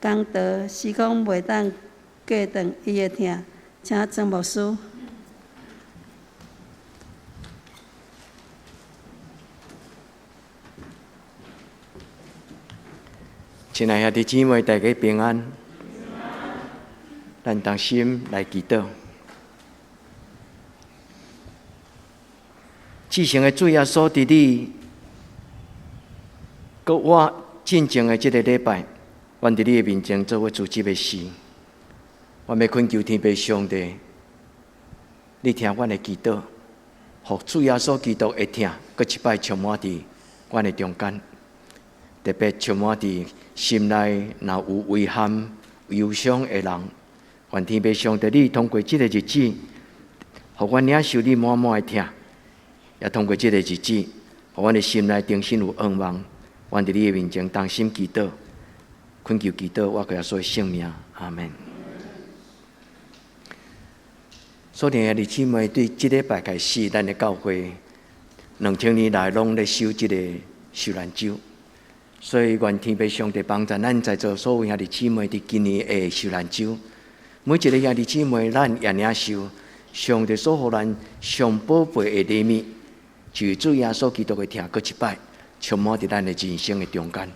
讲道是讲袂当过断伊的疼，请曾牧师。亲爱兄弟姊妹，大家平安。咱同心来祈祷。至诚的主耶稣，伫你佮我进前的这个礼拜，阮伫你的面前做伙主持的事，我要恳求天父上帝，你听阮的祈祷，互主耶稣基督的疼，佮一摆充满伫阮的中间，特别充满伫心内若有遗憾、忧伤的人，愿天父上帝你通过这个日子，互阮领受你满满的疼，也通过这个日子，互阮的心内重新有盼望。阮伫你的面前同心祈祷，恳求祈祷，我给耶稣的圣名，阿门。所以兄弟姊妹，对这礼拜开始，咱的教会2000年来拢咧守这个受难周。所以，愿天父上帝帮助咱在座所有兄弟姊妹伫今年的受难周，每一个兄弟姊妹，咱也领受上帝所予咱上宝贝的礼物，就是主耶稣基督的疼，搁一摆充满伫咱的人生的中间。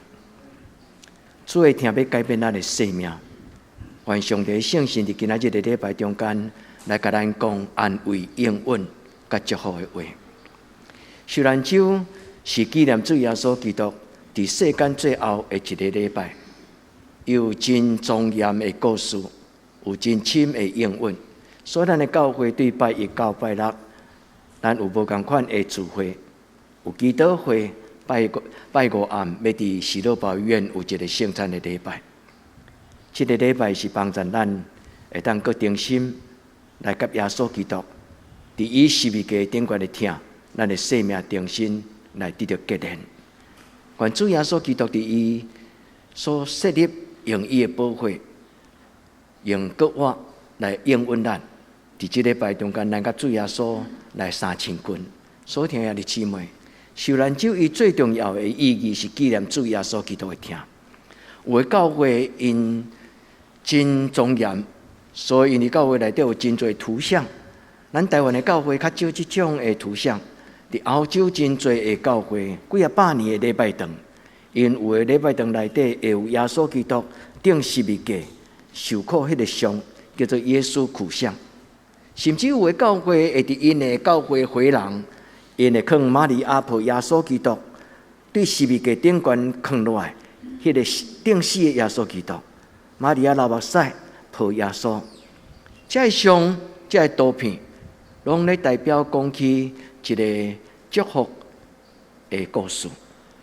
主的疼要改变咱的生命，愿上帝的圣神伫今仔日的礼拜中间来甲咱讲安慰、应允、甲祝福的话。受难周是纪念主耶稣基督伫世间最后的一个礼拜，有真庄严的故事，有真深的应允。所以，咱的教会对拜一到拜六，咱有无共款的聚会，有祈祷会，拜五暗要伫喜乐保院有一个圣餐的礼拜。这个礼拜是帮助咱会当搁定心来甲耶稣基督伫伊十字架顶悬的疼，咱的生命重新来得到结连。愿主耶稣基督伫伊所设立用伊的宝血，用国我来应允咱。伫这礼拜中间，咱甲主耶稣来三千君。所听兄弟姊妹，受难周伊最重要的意义是纪念主耶稣基督的疼。有的教会因真庄严，所以因的教会内底有真侪图像。咱台湾的教会较少这种的图像。伫欧洲真侪的教会，几啊百年的礼拜堂，因有的礼拜堂内底会有耶稣基督钉十字架受苦迄个像，叫做耶稣苦像。甚至有的教会会伫因的教会回廊，因会放玛利亚抱耶稣基督，对十字架顶悬放落来，迄个钉死的耶稣基督，玛利亚流目屎抱耶稣，这个像，这个图片，拢咧代表讲起一个祝福的故事。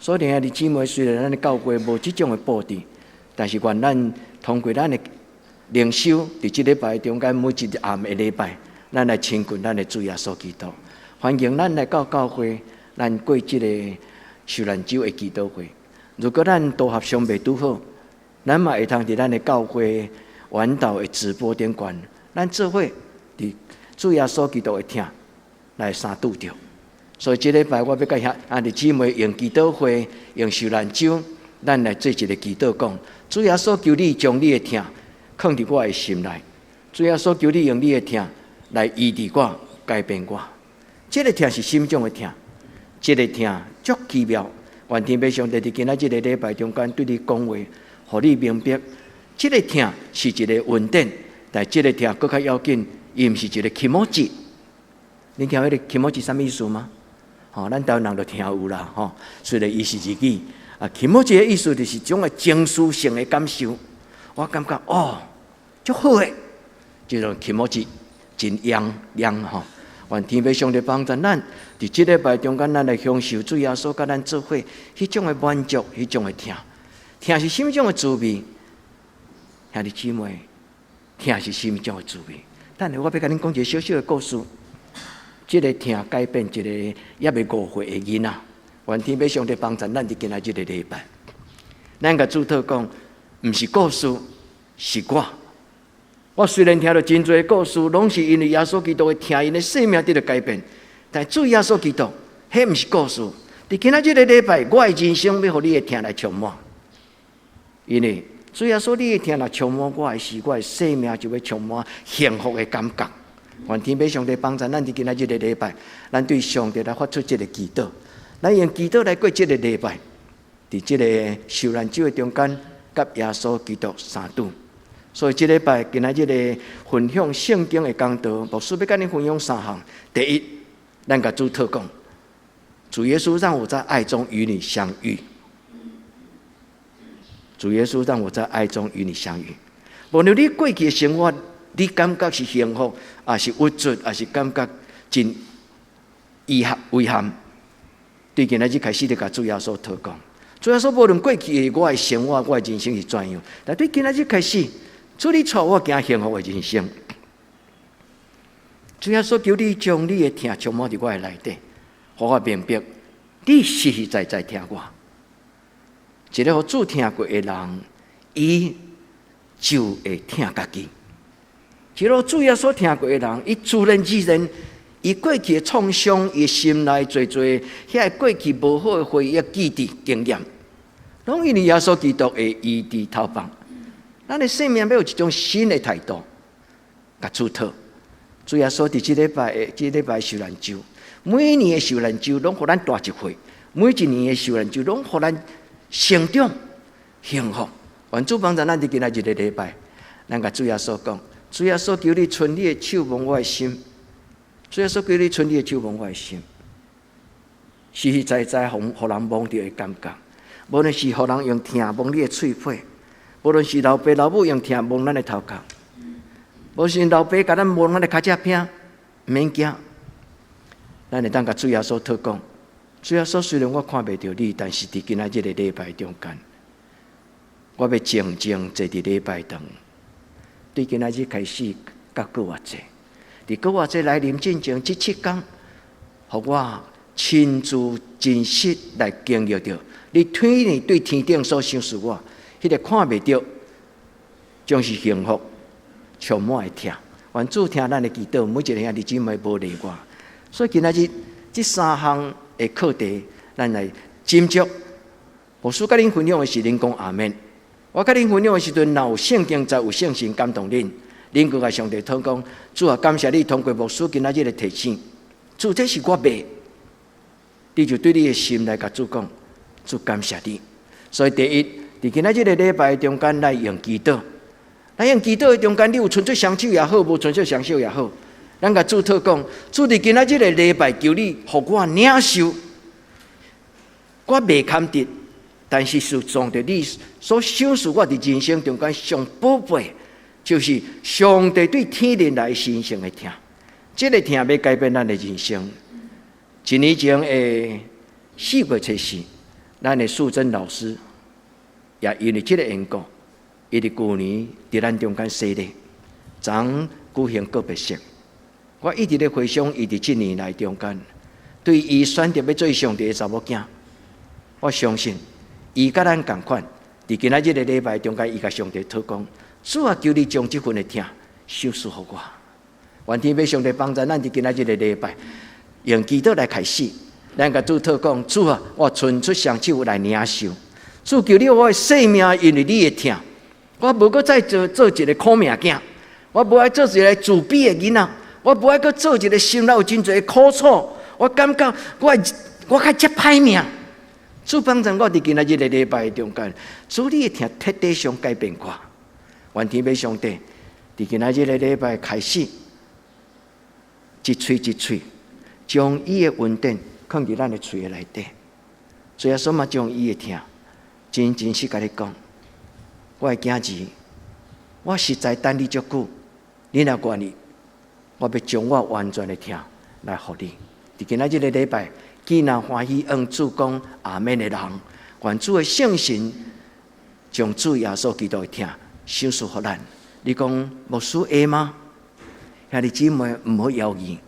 所以兄弟姊妹，虽然咱的教会无这种的布置，但是愿咱通过咱的灵修，伫这礼拜中间每一日暗的礼拜，咱来亲近咱的主耶稣基督。欢迎咱来到教会，咱过这个受难周的祈祷会。如果咱都合相袂拄好，咱嘛会通伫咱的教会晚祷的直播顶悬，咱做伙伫主耶稣基督的疼来相拄着。所以这礼拜我要甲兄弟姊妹用祈祷会，用受难周，咱来做一个祈祷，讲主耶稣求你将你的疼放伫我的心内，主耶稣求你用你的疼来医治我、改变我。这个疼是心中的疼，这个疼足奇妙。愿天父上帝伫今仔这个礼拜中间对你讲话，互你明白，这个疼是一个稳定，但这个疼更较要紧，伊毋是一个气魔节。你听迄个气魔节什么意思吗？咱台湾人都听有啦，虽然伊是日语，气魔节的意思就是一种情绪性的感受。我感觉足好诶，这种气魔节真亮。愿天父上帝帮助咱，伫这礼拜中间，咱来享受主耶稣甲咱做伙迄种的满足，迄种的疼。疼是心中的滋味，兄弟姊妹，疼是心中的滋味。等下我要甲恁讲一个小小的故事。这个疼改变一个也未5岁的囡仔，愿天父上帝帮助咱伫今仔这个礼拜，咱甲主祷讲，毋是故事，是我。我虽然听到真侪故事，拢是因为耶稣基督的疼，因的生命得到改变，但主耶稣基督，迄毋是故事。伫今仔这个礼拜，我的人生要互你的疼来充满，因为主耶稣，你的疼若充满我的时，我的生命就会充满幸福的感觉。愿天父上帝帮助咱伫今仔日的礼拜，咱对上帝来发出这个祈祷，咱用祈祷来过这个礼拜。伫这个受难酒的中间，甲耶稣基督相拄。所以这礼拜今仔日的分享圣经的讲道，牧师要跟你分享3项。第一，咱甲主祷讲，主耶稣让我在爱中与你相遇。主耶稣让我在爱中与你相遇。无论你过去的生活，你感觉是幸福，还是郁卒，还是感觉真遗憾，对今仔日开始就甲主耶稣祷讲。主耶稣无论过去的我的生活，我的人生是怎样，但对今仔日开始，主你带我行幸福的人生。主耶稣求你将你的疼充满伫我的内底，互我明白，你实实在在疼我。一个互主疼过的人，伊就会疼家己；一个主耶稣疼过的人，伊自然而然，伊过去的创伤，伊心内做遐过去无好的回忆、记忆、经验，拢因为耶稣基督会医治透放。咱的生命要有一种新的态度，甲主祷。主耶稣伫这礼拜受难周，每年的受难周拢互咱大一回，每一年的受难周拢互咱成长、幸福。愿主帮助咱伫今仔日的礼拜，咱甲主耶稣讲：主耶稣求你伸你的手摸我的心，主耶稣求你伸你的手摸我的心，实实在在互人摸到的感觉。无论是互人用疼摸你的喙皮，无论是老爸老母用疼摸咱的头壳。无是老爸甲咱摸咱的脚趾片，毋免惊。咱会当甲主耶稣祷讲，主耶稣虽然我看袂到你，但是伫今仔日的礼拜中间，我要静静坐伫礼拜堂，对今仔日开始甲过活者，伫过活者来临进前这7天，互我亲自真实来经历着你推你对天顶所想事我，迄个看袂到，将是幸福。充满的疼，愿主听咱的祈祷，每一个兄弟姊妹无例外。所以今仔日这3项的课题，咱来斟酌。牧师甲恁分享的是恁讲阿们。我甲恁分享的时阵，若有圣经才有圣神感动恁，恁个甲上帝祷讲，主啊，感谢你通过牧师今仔日的提醒，主这是我白，你就对你的心来甲主讲，主感谢你。所以第一，伫今仔日的礼拜中间来用祈祷。咱用祈祷的中间，你有伸出双手也好，无伸出双手也好，咱甲主祷讲，主伫今仔日的礼拜，求你互我领受，我未堪得，但是是上帝你所享受我伫人生中间上宝贝，就是上帝对天灵来神圣的疼，这个疼要改变咱的人生。1年前的4月初4，咱的素贞老师也因为这个缘故。伊伫旧年伫咱中间洗礼，昨举行告别式。我一直咧回想伊伫这年来中间，对伊选择要做上帝的查某囝，我相信伊甲咱同款。伫今仔日的礼拜中间，伊甲上帝祷讲：主啊，求你将这份的疼收束互我。愿天父上帝帮助咱伫今仔日的礼拜，用祈祷来开始。咱甲主祷讲：主啊，我伸出双手来领受。主求你我的生命，因为你的疼。我无搁再做一个苦命囝，我无爱做一个自卑的囡仔，我无爱搁做一个心内有真侪苦楚。我感觉我较遮歹命。主帮助我伫今仔日的礼拜中间，主你的疼彻底上改变我。愿天父上帝伫今仔日的礼拜开始，一喙一喙，将伊的恩典放伫咱的喙的内底。主耶稣嘛，将伊的疼真实甲你讲。我的囝儿，我实在等你足久，你若愿意，我要将我完全的疼来互你。伫今仔日的礼拜，既然欢喜恩主讲阿们的人，愿主的圣神将主耶稣基督的疼收束互咱。你讲牧师会吗？兄弟姊妹唔好犹豫，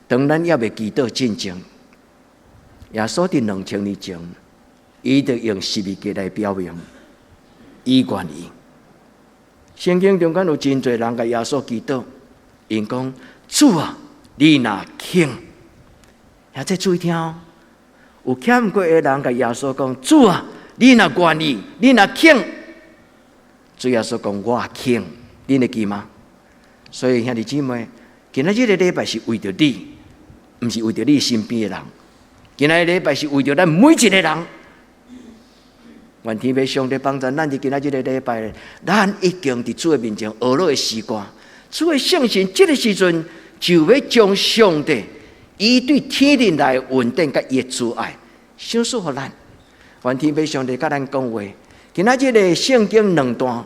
当咱要未祈祷进前，耶稣伫2000年前，伊就用十字架来表明。伊愿意。圣经中间有真侪人甲耶稣祈祷，因讲主啊，你若肯，也再注意听哦。有欠过的人甲耶稣讲主啊，你若愿意，你若肯，主耶稣讲我肯，你会记吗？所以兄弟姊妹，今仔日的礼拜是为着你，不是为着你身边的人。今仔日礼拜是为着咱每一个人。愿天父上帝帮助咱伫今仔日的礼拜，咱已经伫主的面前学落的时光，主的圣神这个时阵就要将上帝伊对天灵来稳定甲伊的阻碍，赏赐互咱。愿天父上帝甲咱讲话，今仔日的圣经两段，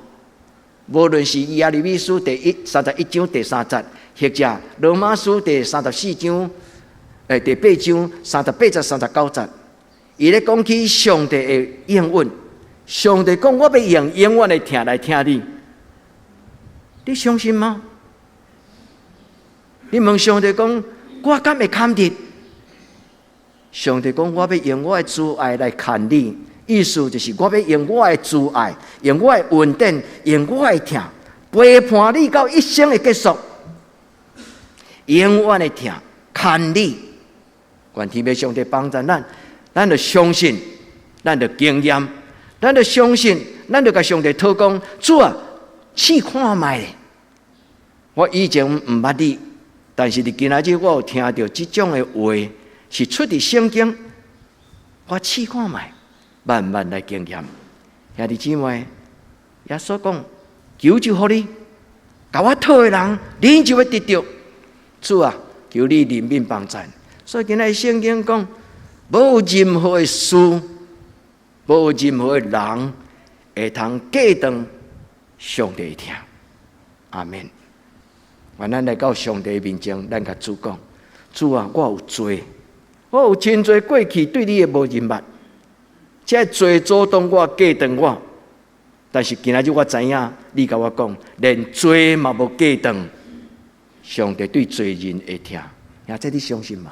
无论是耶利米书第31章第3节，或者罗马书第34章、第8章38节、39节，伊咧讲起上帝的应允。上帝讲：“我要用永远的听来听你。”你相信吗？你问上帝讲：“我敢会看你？”上帝讲：“我要用我的慈爱来看你。”意思就是我要用我的慈爱，用我的稳定，用我的听，陪伴你到一生的结束。永远的听，看你。愿天父上帝帮助咱，咱就相信，咱就经验。咱就相信，咱就甲上帝讨讲，主啊，试看卖。我以前毋捌你，但是伫今仔日我有听到即种的话，是出伫圣经。我试看卖，慢慢来经验。兄弟姊妹，耶稣讲，求就互你，甲我讨的人，你就会得到。主啊，求你怜悯帮助。所以今仔圣经讲，无有任何的事。无任何的人会通假当上帝听，阿门。愿咱来到上帝面前，咱甲主讲：主啊，我有罪，我有真多过去对你的无认捌，这罪阻挡我假当我。但是今仔日我知影，你甲我讲，连罪嘛无假当，上帝对罪人会听，呀，这你相信吗？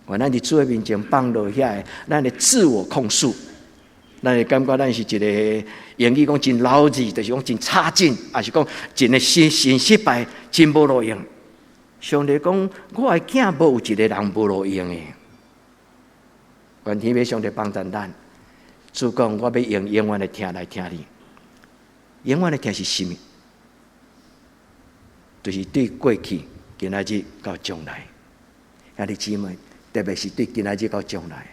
愿咱伫主的面前放落遐，咱的自我控诉，咱会感觉咱是一个英语讲真老字，就是讲真差劲，还是讲真的真失败，真无路用。上帝讲，我的囝无有一个人无路用的。愿天父上帝帮助咱。主讲，我要用永远的听来听你。永远的听是什么？就是对过去、今仔日到将来，兄弟姊妹。特别是对今仔日到将来，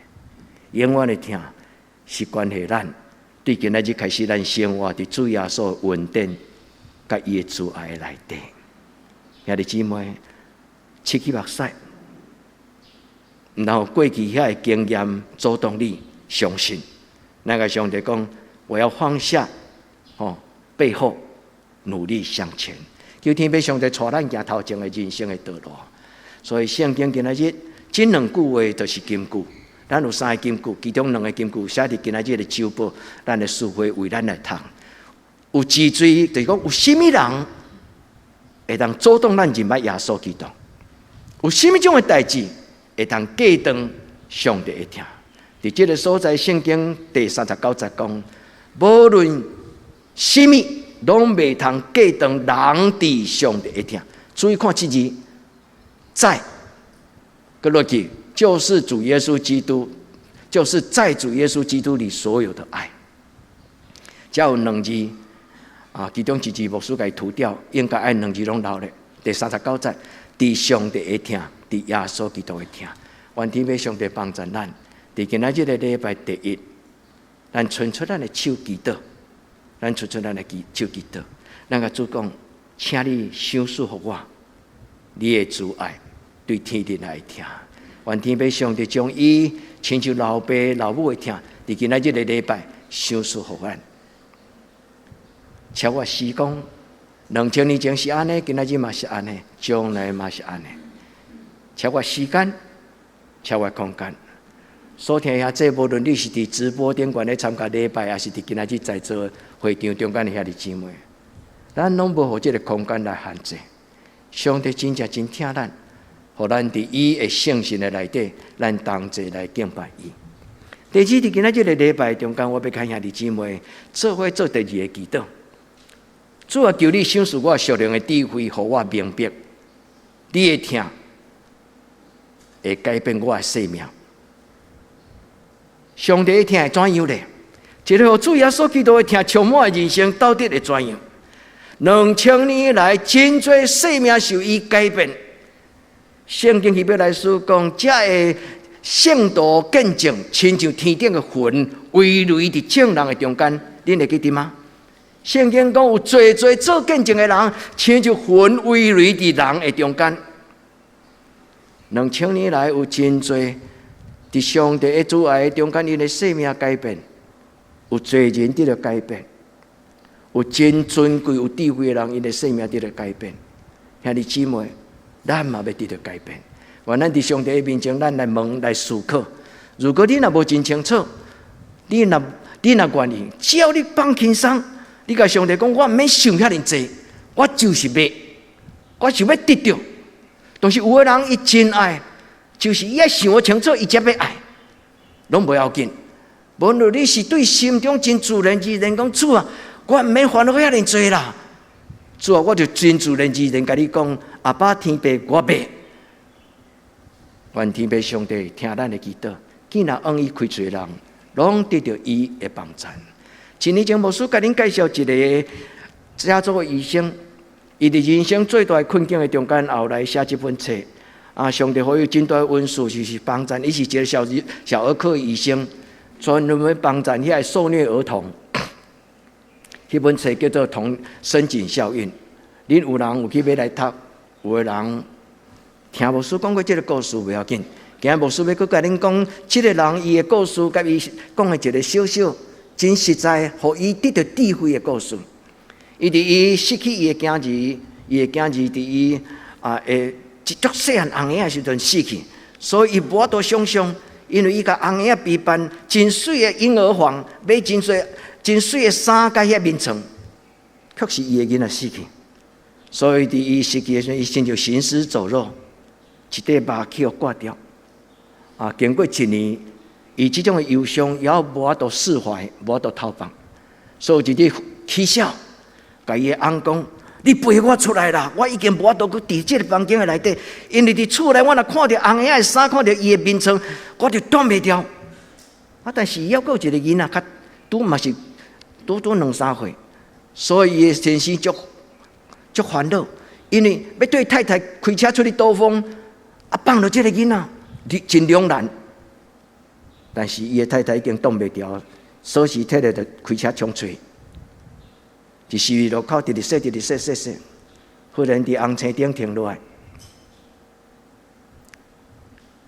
永远的听是关系咱对今仔日开始，咱生活伫主耶稣稳定，甲伊的慈爱内底。兄弟姊妹，七起目屎，然后过去遐的经验阻挡你相信。那个上帝讲，我要放下背后，努力向前。求天父上帝带咱行头前的人生的道路。所以圣经今仔日。这两句话就是金句，咱有3个金句，其中2个金句写伫今仔日的周报，咱的书会为咱来读。有字罪，就是讲有甚物人会当阻挡咱认捌耶稣基督？有甚物种的代志会当假当上帝的听？伫这个所在，圣经第39节讲，无论甚物，拢袂通假当人伫上帝的听。注意看这字，在。个落去就是主耶稣基督，就是在主耶稣基督里所有的爱。只有2字其中1字牧师给涂掉，应该按2字拢留咧。第39节，伫上帝的听，伫耶稣基督的听。愿天父上帝帮助咱，伫今仔日的礼拜第1，咱伸出咱的手祈祷，咱伸出咱的手祈祷，咱甲主讲，请你赏赐互我，你的慈爱。对天地来听，愿天父上帝将伊亲像老爸老母的听，伫今仔日的礼拜赏赐互咱。超越时光，2000年前是安尼，今仔日嘛是安尼，将来嘛是安尼。超越时间，超越空间。所听遐这，无论你是伫直播顶悬咧参加礼拜，还是伫今仔日在座会场中间的遐弟姊妹，咱拢无互这个空间来限制。上帝真正真听咱。互咱伫伊的圣神的内底，咱同齐来敬拜伊。第二，伫今仔日的礼拜中间，我要看兄弟姊妹做伙做第2个祈祷。主啊，求你赏赐我属灵的智慧，互我明白你的听会改变我的生命。上帝的听会怎样咧？一个主耶稣基督会听充满的人生到底会怎样？2000年来，真多生命受伊改变。圣经希伯来书讲，这个圣道见证，亲像天顶的云，围绕伫众人的中间。恁会记得吗？圣经讲有最做见证的人，亲像云围绕伫人的中间。2000年来，有真多伫上帝的主爱的中间，因的生命改变，有多人得到改变。有真尊贵、有智慧的人，因的生命得到改变。兄弟姊妹，咱嘛要得到改变。愿咱伫上帝的面前，咱来问、来思考。如果你若无真清楚，你若愿意，只要你放轻松，你甲上帝讲，我毋免想遐尼济，我就是要，我想要得到。但是有的人伊真爱，就是伊爱想清楚，伊才要爱，拢不要紧。无论你是对心中真自然而然讲，主啊，我毋免烦恼遐尼济啦。主啊，我就真自然而然甲你讲，阿爸天父，我要。愿天父上帝听咱的祈祷，既然愿意开嘴的人，拢得到伊的帮助。今年前牧师甲恁介绍一个家族的医生，伊伫人生最大的困境的中间，后来写这本册。上帝给予真大的恩赐，就是帮助。伊是一个小儿科医生，专门要帮助遐个受虐儿童。迄本册叫做《深井效应》。恁有人有去买来读，有的人听牧师讲过这个故事不要紧。今日牧师要佮甲恁讲，这个人伊的故事，甲伊讲的一个小小真实在，互伊得到智慧的故事。伊伫伊失去伊的囝儿，伊的囝儿伫伊一足细汉红婴的时阵死去，所以伊无法度想象，因为伊甲红婴陪伴真水的婴儿房，买真水的衫，甲遐面床，却是伊的囡仔死去。所以伫伊死去的时阵，伊亲像行尸走肉，一块肉去互割掉。经过1年，伊即种的忧伤也无法度释怀，无法度透放，所以一日起笑，甲伊的翁讲。你陪我出来啦！我已经无法度伫这个房间的内底，因为伫厝内我若看到红婴的衫，看到伊的面床，我就挡袂掉。但是还佫有一个囡仔，拄嘛是拄2、3岁，所以伊的先生足烦恼，因为要对太太开车出去兜风，放了这个囡仔，真两难。但是伊的太太已经挡袂掉，锁匙摕来就开车冲出去。伫十字路口，直说，忽然伫红青顶停落来，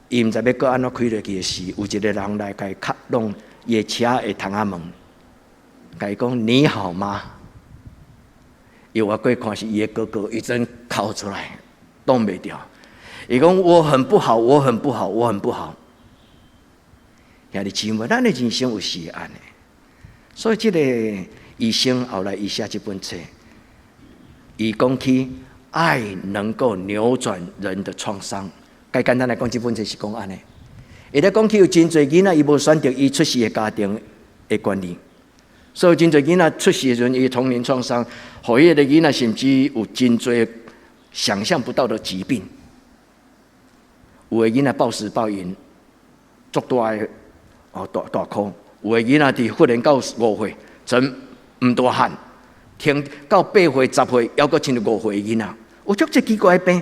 伊毋知要搁安怎开落去的时，有一个人来甲伊敲弄伊的车的窗仔门，甲伊讲：“你好吗？”伊我过看是伊的哥哥，伊真哭出来，挡袂掉。伊讲：“我很不好，我很不好，我很不好。”兄弟姊妹，咱的人生有时安尼，所以这个。医生后来伊写这本册，伊讲起爱能够扭转人的创伤。该简单来讲，这本册是讲安尼。伊咧讲起有真侪囡仔，伊无选择伊出世的家庭的观念，所以真侪囡仔出世的时阵，伊童年创伤，互伊个囡仔甚至有真侪想象不到的疾病。有个囡仔暴食暴饮，足大的大哭；有个囡仔伫忽然到5岁，真唔大汉，听到8岁、10岁，还阁亲5岁的囡仔，有足这奇怪的病。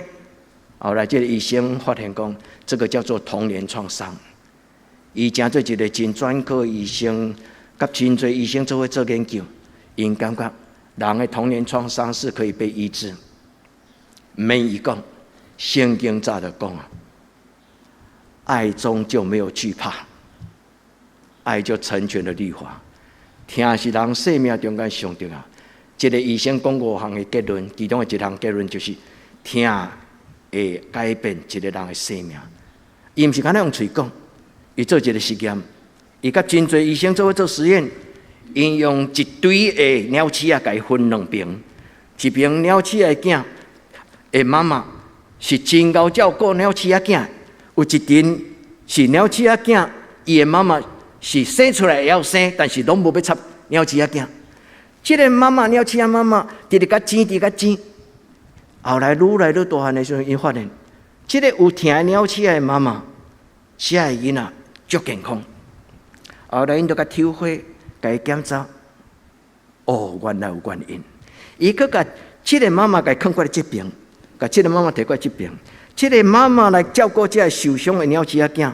后来这个医生发现讲，这个叫做童年创伤。伊真做一个真专科的医生，甲真侪医生做伙做研究，因感觉人的童年创伤是可以被医治。免伊讲，圣经早就讲啊，爱中就没有惧怕，爱就成全了律法。听是人生命中间上重要。这个医生讲5项的结论，其中的一项结论就是：听会改变一个人的生命。伊毋是干那用嘴讲，伊做一个实验，伊甲真侪医生做伙做实验，因用一堆的鸟鼠啊，甲伊分2边，一边鸟鼠的囝的妈妈是真高照顾鸟鼠仔囝，有一阵是鸟鼠仔囝，伊的妈妈。是生出来也要生，但是拢无要插鸟鼠仔囝。这个妈妈鸟鼠仔妈妈，直直甲争。后来愈来愈大汉的时候，因发现，这个有疼鸟鼠仔的妈妈，生的囡仔足健康。后来因就甲抽血，甲伊检查，哦，原来有原因。伊佫甲这个妈妈甲伊放过来这边，甲这个妈妈摕过来这边。这个妈妈来照顾这个受伤的鸟鼠仔囝。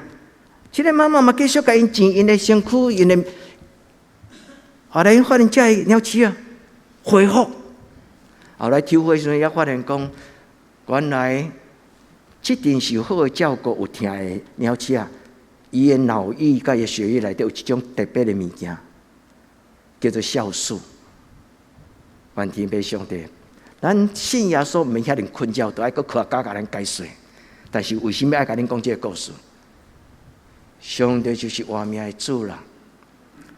这个妈妈嘛继续甲因钱，因的身躯，因的后来因发现这个鸟鼠仔恢复。后来抽血时阵也发现讲，原来这阵受好的照顾有疼的鸟鼠仔，伊的脑液甲伊血液内底有一种特别的物件，叫做酵素。愿天父上帝。咱信耶稣唔免遐尼困觉，都爱搁靠甲咱解说。但是为什么爱甲恁讲这个故事？上帝就是活命的主人，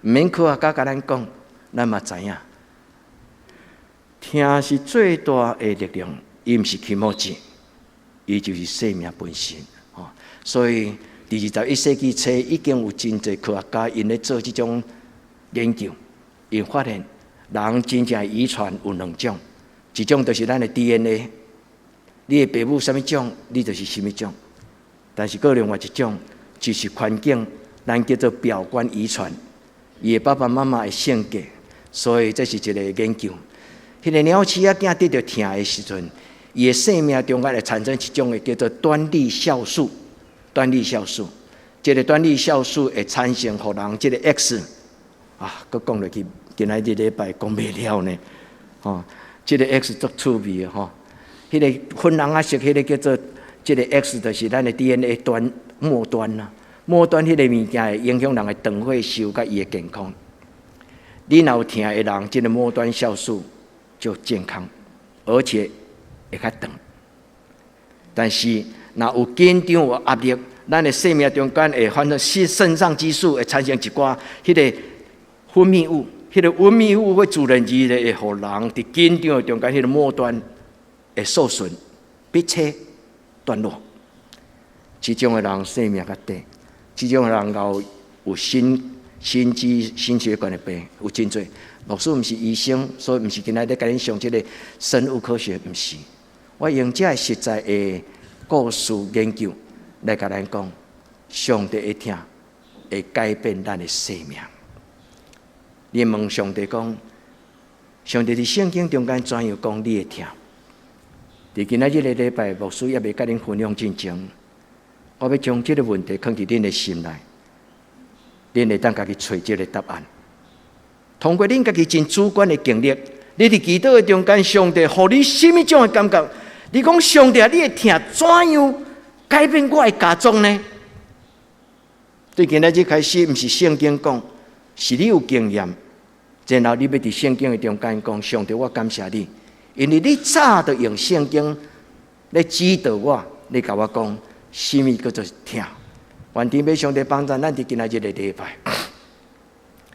唔免靠甲咱讲，咱嘛知影。听是最大的力量，伊唔是起毛钱，伊就是生命本身。所以第21世纪初已经有真侪科学家因咧做这种研究，因发现人真正遗传有2种。一种就是咱的 DNA， 你的父母什么种，你就是什么种。但是另外一种就是环境，咱叫做表观遗传，伊的爸爸妈妈的性格。所以这是一个研究。迄个鸟鼠仔囝得到疼的时阵，伊的生命中间会产生一种的叫做端粒酵素。端粒酵素，这个端粒酵素会产生互人这个 X 啊，佮讲落去，今仔日礼拜讲袂了呢，这个 X 足趣味的吼，迄个粉红色，迄个叫做这个 X， 就是咱的 DNA 端末端啦。末端迄个物件会影响人的肠血受甲伊的健康。你若有疼的人，这个末端酵素就健康，而且会较长。但是若有紧张有压力，咱的生命中间会反正肾上激素会产生一寡迄个分泌物。迄个分泌物会自然而然会互人伫紧张的中间，迄个末端会受损、逼车、断落。这种的人生命较短，这种的人有心肌、心血管的病有真多。老师毋是医生，所以毋是今仔日甲恁上这个生物科学，毋是。我用这个实在的故事研究来甲咱讲，上帝的疼会改变咱的生命。你问上帝讲，上帝伫圣经中间怎样讲你的疼？伫今仔日个礼拜，牧师也未甲恁分享之前，我要将这个问题放伫恁的心内，恁会当家己找这个答案。通过恁家己真主观的经历，你伫祈祷的中间，上帝互你什么种的感觉？你讲上帝，你的疼怎样改变我的家中呢？对今仔日开始，毋是圣经讲，是你有经验。然后你要伫圣经的中间讲，上帝，我感谢你，因为你早就用圣经来指导我，你甲我讲，什么叫做疼？愿天父上帝帮助咱伫今仔日的礼拜，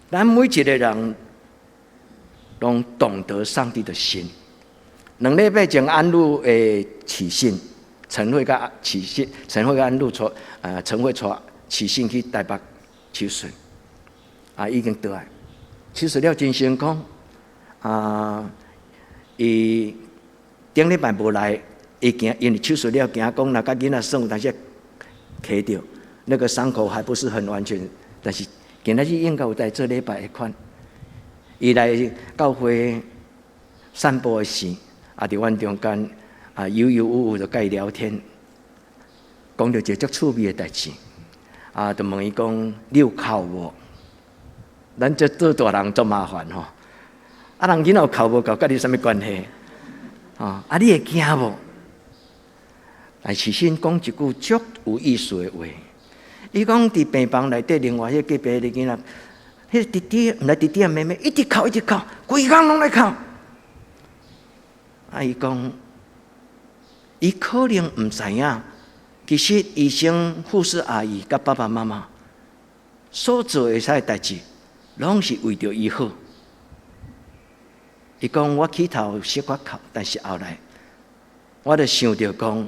咱每一个人拢懂得上帝的心。2礼拜前安陆的起信，陈慧甲起信，陈慧甲安陆带陈慧带起信去台北手术，已经倒来。手术了真成功，伊顶礼拜无来，伊惊因为手术了，惊讲若甲囡仔算有当时磕着，那个伤口还不是很完全，但是今仔日应该有在这礼拜会款。伊来教会散步的时，伫阮中间悠悠悠悠就甲伊聊天，讲着一个足趣味的代志，就问伊讲你有哭无？咱这做大人足麻烦吼，人囡仔有哭无哭，甲你什么关系？你会惊无？来，起先讲一句足有意思的话。伊讲伫病房内底，另外迄隔壁的囡仔，迄弟弟毋知弟弟啊妹妹，一直哭，规工拢来哭。伊讲，伊可能毋知影，其实医生、护士阿姨甲爸爸妈妈所做的啥代志。拢是为着伊好。伊讲我起头小可哭，但是后来我就想着讲，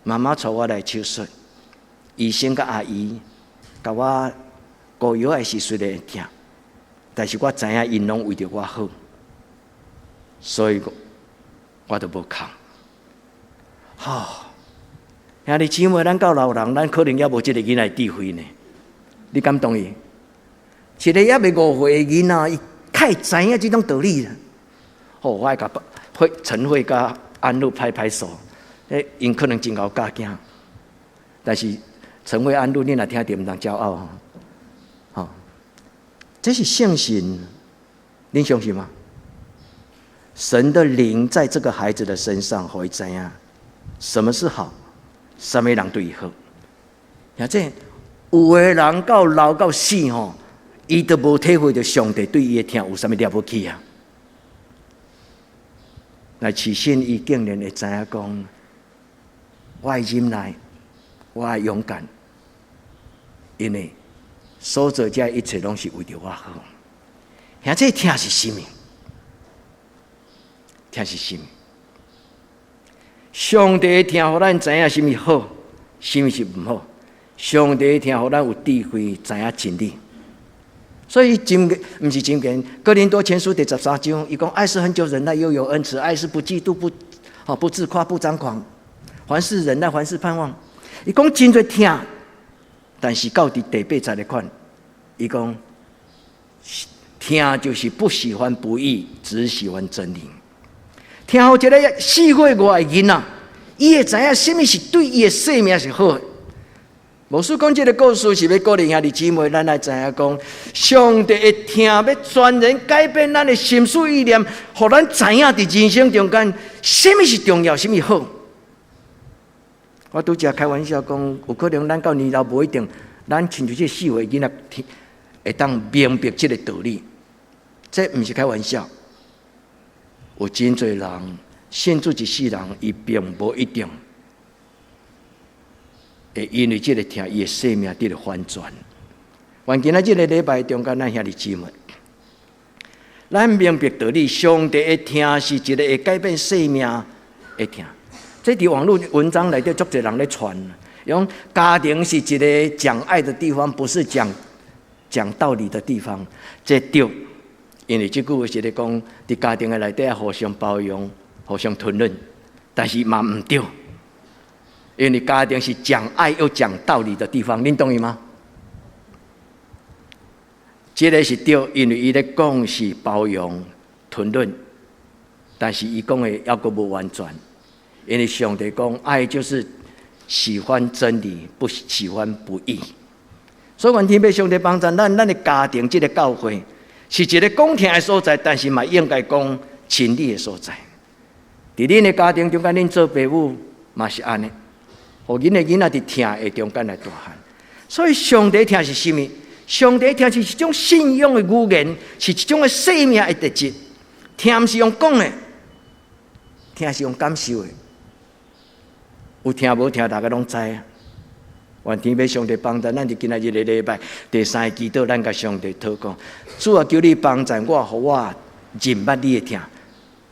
妈妈带我来手术，医生甲阿姨甲我膏药的时虽然会疼，但是我知影因拢为着我好，所以我就无哭。兄弟姊妹，咱到老人，咱可能也无这个囡仔智慧呢。你敢同意？一个也未5岁的囡仔，伊太知影这种道理了。我爱甲陈慧甲安陆拍手，因可能真够教囝，但是陈慧安陆你若听着，毋通骄傲吼。这是信心，您相信吗？神的灵在这个孩子的身上，互伊知影什么是好，什么人对伊好。而且有的人到老到死吼，伊都无体会到上帝对伊的疼有啥物了不起啊！来起信，伊竟然会知影讲，我会忍耐，我会勇敢，因为所做这一切拢是为着我好。而且疼是什么？疼是什么？上帝的疼，互咱知影什么好，什么是唔好。上帝的疼，互咱有智慧，知影真理。所以不是真言，哥林多前书第13章，伊讲爱是恒久忍耐，又有恩慈；爱是不嫉妒，不自夸，不张狂。凡事忍耐，凡事盼望。伊讲真多疼，但是到第8节的款，伊讲疼就是不喜欢不义，只喜欢真理。听好一个4岁外的囡仔，伊会知影什么是对伊的生命是好的。牧师讲这个故事是要鼓励兄弟姊妹，咱来知影讲，上帝的疼要全然改变咱的心思意念，互咱知影伫人生中间，什么是重要，什么好。我拄则开玩笑讲，有可能咱到年老无一定，咱亲像这4岁囡仔会当明白这个道理，这不是开玩笑。有真侪人信主一世人，伊并无一定会因为这个疼，伊的生命得到翻转。愿今仔这个礼拜中间，咱兄弟姊妹，咱明白道理，上帝的疼是一个会改变生命的疼。这伫网络文章内底，足侪人咧传，用家庭是一个讲爱的地方，不是讲道理的地方，这对。因为这句话是咧讲，伫家庭的内底要互相包容、互相吞忍，但是嘛唔对。因为家庭是讲爱又讲道理的地方，恁同意吗？这个是对，因为伊咧讲是包容、吞忍，但是伊讲的还阁无完全。因为上帝讲，爱就是喜欢真理，不喜欢不义。所以，愿天父上帝帮助咱的家庭，这个教会。是一个讲听的所在，但是嘛应该讲真理的所在。伫恁的家庭中间，恁做父母嘛是安尼，互恁的囡仔伫听的中间来大汉。所以上帝听是什么？上帝听是一种信仰的语言，是一种的生命的特质。听不是用讲的，听是用感受的。有听无听，大家拢知啊。愿天父上帝帮助咱，伫今仔日的礼拜第3个祈祷，咱甲上帝祷告。主啊，求你帮助我，互我认捌你的疼。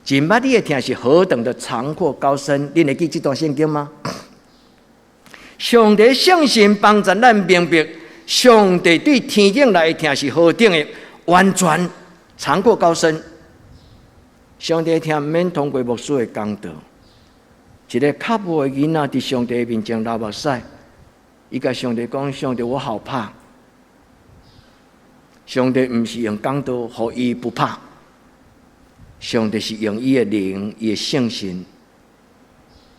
认捌你的疼是何等的长阔高深？恁会记这段圣经吗？上帝圣神帮助咱明白，上帝对天顶来的疼是何等的完全、长阔高深。上帝的疼免通过牧师的讲道，一个较无的囡仔伫上帝面前流目屎。伊甲上帝讲：上帝，我好怕。上帝毋是用讲道，互伊不怕。上帝是用伊的灵、伊的圣神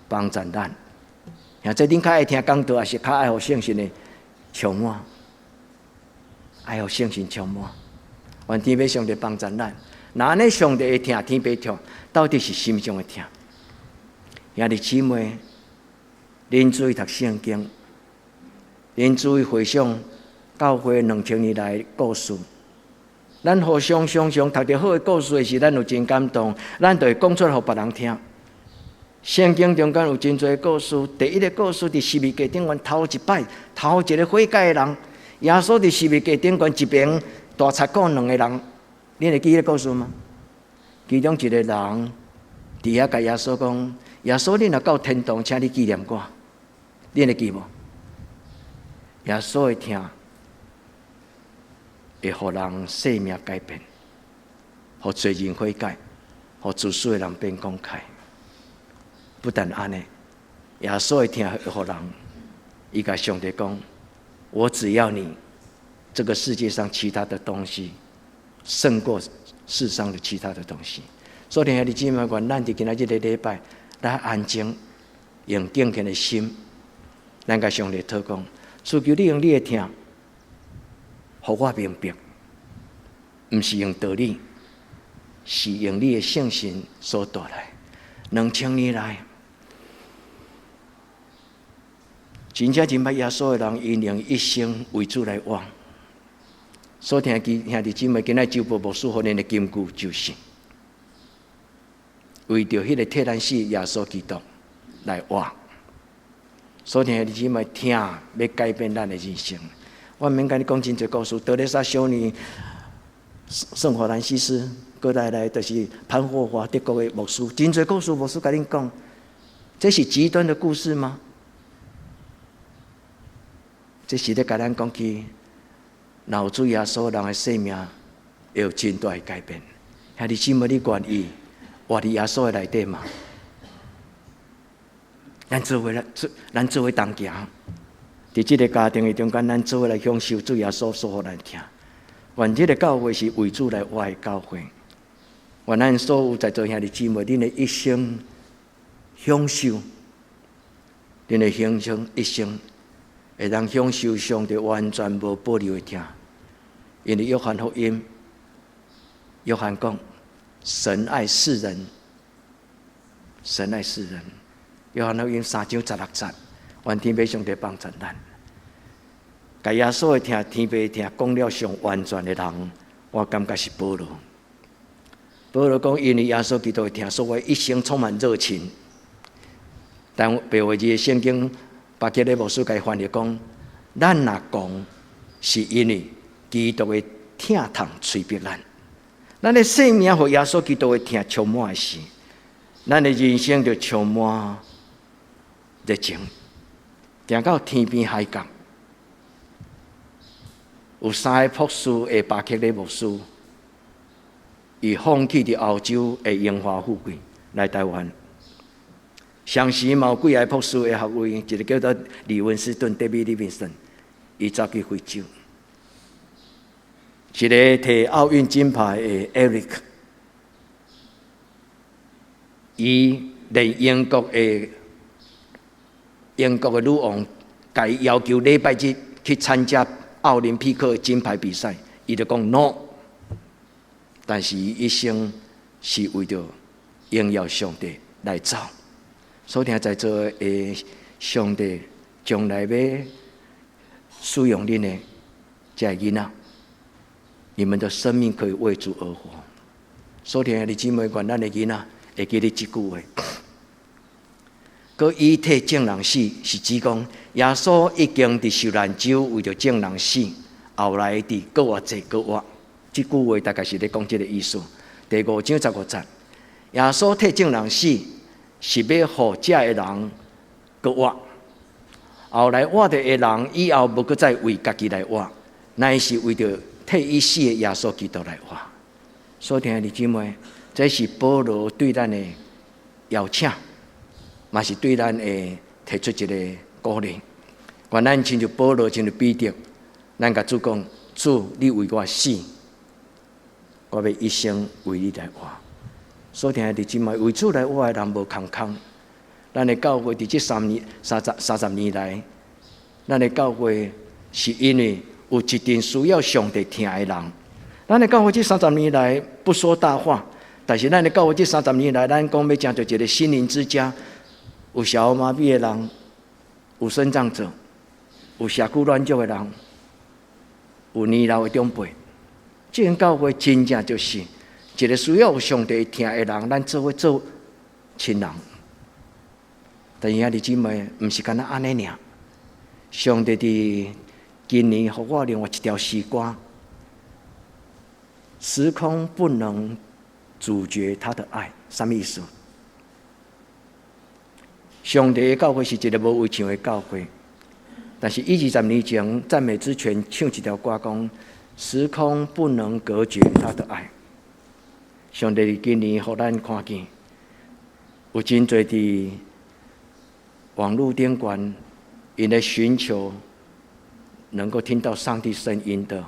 帮助咱。现在恁较爱听讲道，还是较爱互圣神的充满？爱互圣神充满。愿天父上帝帮助咱。那安尼上帝的疼，天父疼，到底是什么种的疼？兄弟姊妹，恁注意读圣经。恁注意回想教会2000年来的故事，咱互相常常读到好的故事的时，咱有真感动，咱就会讲出来互别人听。圣经中间有真多故事，第一个故事伫十字架顶端头一摆，头一个悔改的人，耶稣伫十字架顶端一边大擦鼓2个人，恁会记迄个故事吗？其中一个人伫遐甲耶稣讲：耶稣，你若到天堂，请你纪念我。恁会记无？耶稣的疼会互人生命改变，互罪人悔改，互自私的人变公开。不但安尼，耶稣的疼会互人，伊甲上帝讲：我只要你这个世界上其他的东西胜过世上的其他的东西。所以兄弟姊妹，愿咱伫今仔日的礼拜，咱安静，用敬虔的心，咱甲上帝祷告，求求你用你的听，互我明白，毋是用道理，是用你的圣心所带来。2000年来，真正真捌耶稣的人，因用一生为主来活。所听兄弟姊妹，今仔周报牧师互恁的金句就是。为着迄个替咱死耶稣基督来活，所以兄弟姊妹听要改变咱的人生。我免甲你讲真侪故事，德雷莎修女、圣法兰西斯，过来就是潘霍华德国的牧师，真侪故事牧师甲恁讲，这是极端的故事吗？这是咧甲咱讲起，若有主耶稣人的生命会有真大的改变。兄弟姊妹，你愿意？活伫耶稣的内底嘛，咱做伙同行，伫这个家庭的中间，咱做伙来享受主耶稣所予咱听。愿这个教会是为主来活的教会。愿咱所有在座兄弟姊妹，恁的一生享受，恁的享受一生会当享受上帝完全无保留的听。因为约翰福音，约翰讲。神爱世人，神爱世人。约翰福音3章16节，愿天父上帝帮助咱。甲耶稣的听，天父的听，讲了上完全的人，我感觉是保罗。保罗讲，因为耶稣基督的听，所以一生充满热情。但白话字的圣经，巴结的牧师甲翻译讲，咱若讲，是因为基督的听通催逼咱。咱的生命和耶稣基督的听充满的时，咱的人生就充满热情。行到天边海角，有3个博士的巴克利牧师，伊放弃伫澳洲的荣华富贵来台湾。上时嘛有几个博士的学位，一个叫做李文斯顿 （David Livingstone），伊走去非洲。一个摕奥运金牌的 Eric， 伊连英国的女王，甲伊要求礼拜日去参加奥林匹克的金牌比赛，伊就讲 no。但是伊一生是为着荣耀上帝来走。所以在座的上帝将来要使用恁的这囡仔。你们的生命可以为主而活。所以兄弟姊妹，愿咱的囡仔会记得这句话：，佮以替众人死，是指讲耶稣已经伫受难周为着众人死，后来伫搁活济搁活。这句话大概是咧讲这个意思。第5章15节，耶稣替众人死，是要互这的人搁活。后来活着的人以后无搁再为家己来活，乃是为着替伊死的耶稣基督来活。所以兄弟姊妹，这是保罗对咱的邀请，嘛是对咱的提出一个鼓励。愿咱亲像保罗，亲像彼得，咱甲主讲：主，你为我死，我要一生为你来活。所以兄弟姊妹，为主来活的人无空空。咱的教会伫这30年来，咱的教会是因为有一定需要上帝听的人。咱的教会这30年来不说大话，但是咱的教会这30年来，咱讲要成就一个心灵之家，有小儿麻痹的人，有身障者，有社区软弱的人，有年老的长辈。这间教会真正就是一个需要有上帝听的人，咱做伙做亲人。但是兄弟姊妹，不是干那安尼尔。上帝伫今年给我另外一条诗歌，时空不能阻绝他的爱，什么意思？上帝的教会是一个无围墙的教会，但是120年前赞美之泉唱一条歌讲：时空不能隔绝他的爱。上帝今年给咱看见，有真侪伫网络顶端，因咧寻求能够听到上帝声音的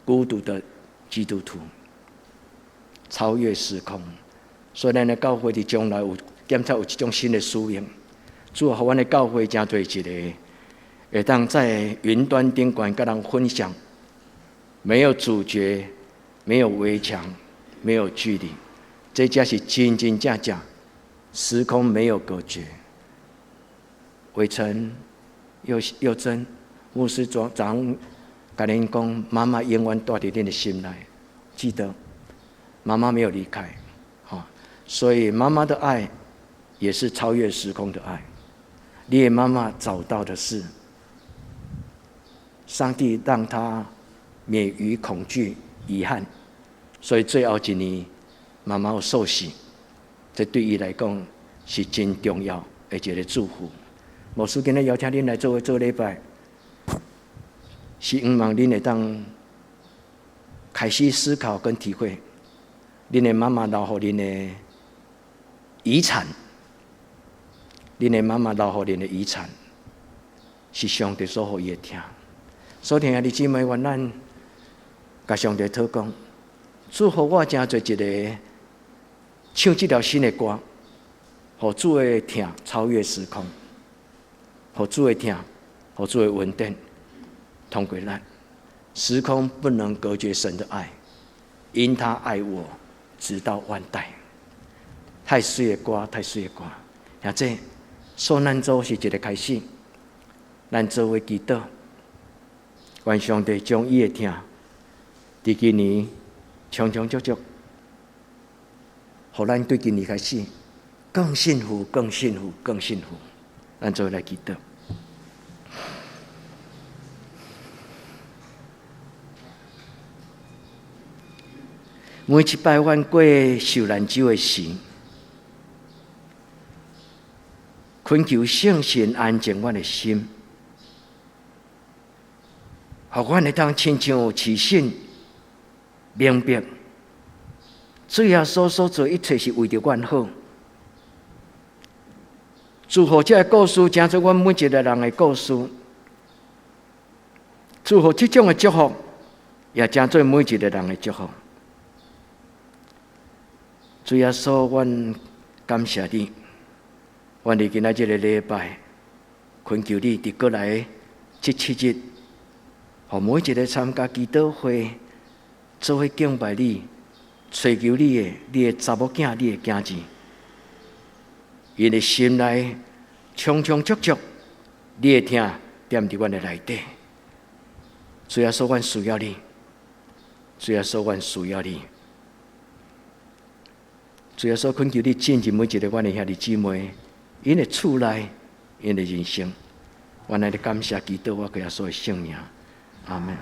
孤独的基督徒，超越时空。所以咱的教会伫将来有检测有这种新的使命。主啊，互阮的教会真多一个，会当在云端顶管跟人分享，没有主角，没有围墙，没有距离，这才是真真正正时空没有隔绝。伟成又真牧师长跟恁讲，妈妈永远住在恁的心内，记得妈妈没有离开，所以妈妈的爱也是超越时空的爱。你的妈妈找到的是上帝让她免于恐惧、遗憾，所以最后一年妈妈有受洗，这对伊来讲是真重要的一个祝福。牧师今日邀请恁来做礼拜，是希望恁会当开始思考跟体会，恁的妈妈留给恁的遗产，恁的妈妈留给恁的遗产，是上帝所予伊的听。所听兄弟姊妹，愿咱甲上帝祷告，祝福我真做一个唱这条新的歌，互主的听超越时空，互主的听，互主的稳定通过咱。时空不能隔绝神的爱，因他爱我直到万代。太水的歌，太水的歌，或者受难周是一个开始，咱做为祈祷，愿上帝将伊的听，伫今年长长久久，互咱对今年开始更幸福、更幸福、更幸福。咱做来祈祷。每一摆阮过受难周的时，恳求圣神安静阮的心，互阮会当亲像有持信明白，主耶稣所做一切是为着阮好。祝福这个故事，成做阮每一个人的故事。祝福这种的祝福，也成做每一个人的祝福。主耶稣，阮感谢你，阮伫今仔这个礼拜，恳求你伫过来这7日，互每一个参加祈祷会，做伙敬拜你，追求你的查某囝，你的囝子，因的心内充充足足，你的听踮伫阮的内底。主耶稣，阮需要你，主耶稣，阮需要你。主耶稣，恳求你进入每一个阮的兄弟姊妹，因的厝内，因的人生，阮来的感谢祈祷我耶稣的圣名，阿门。